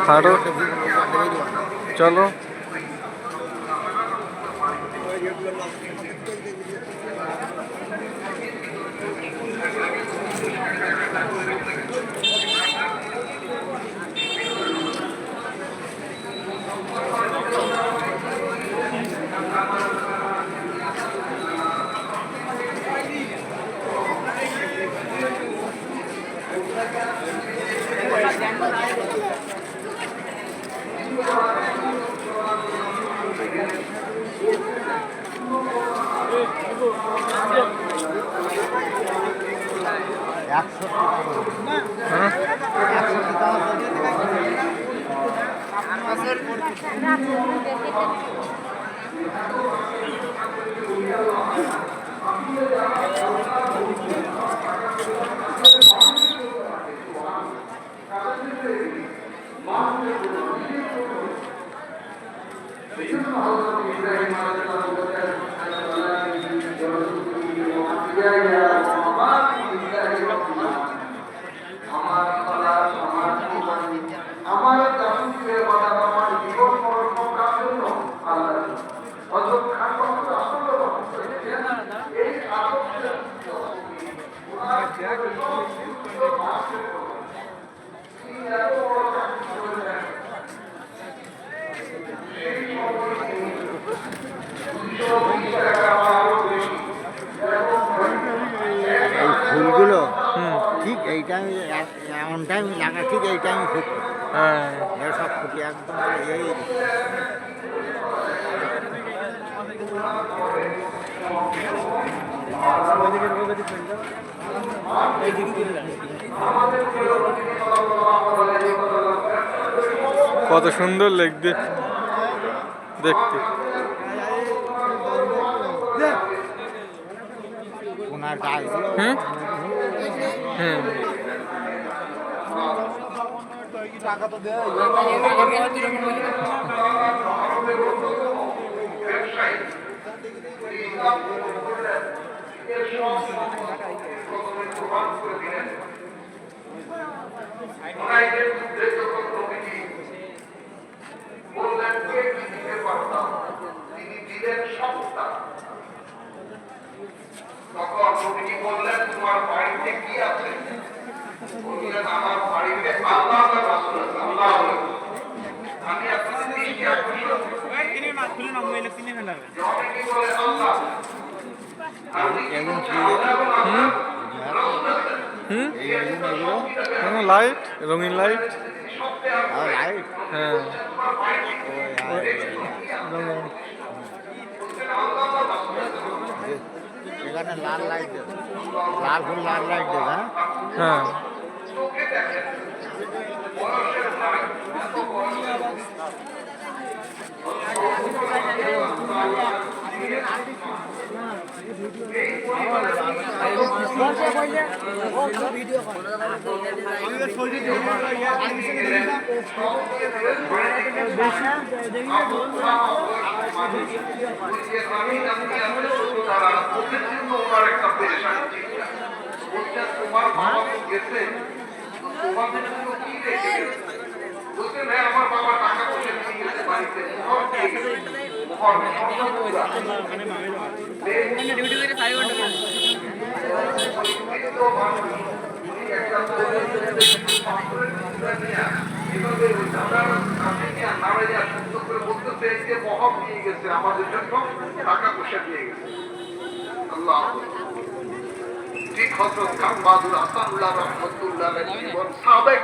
হাঁটো চলো। ফুলগুলো ঠিক এই টাইমে এমন টাইম লাগা, ঠিক এই টাইমে ফুটবে। হ্যাঁ, সব ফুটে একদম এই কত সুন্দর লাগবে দেখতে। ওনার গাছগুলো টাকা তো দেয়। তখন কমিটি বললেন, তোমার বাড়িতে কি আছে? বললেন, আমার বাড়িতে আল্লাহ রাসূল আছে। আল্লাহ আমি আপনাদের দৃষ্টি আকর্ষণ কমিটি বলে আল্লাহ লাইট, রঙিন লাইট। লাইট, হ্যাঁ, এখানে লাল লাইট, লাল ফুল লাল লাইট দেবে। হ্যাঁ, আমার বাবা টাকা পয়সা নিয়ে গেছে বাড়িতে, আমাদের জন্য টাকা পয়সা দিয়ে গেছে। আল্লাহ ঠিক হযরত খান বাহাদুর হাসানুল্লাহ রহমতুল্লাহ জীবন সাহাবায়ে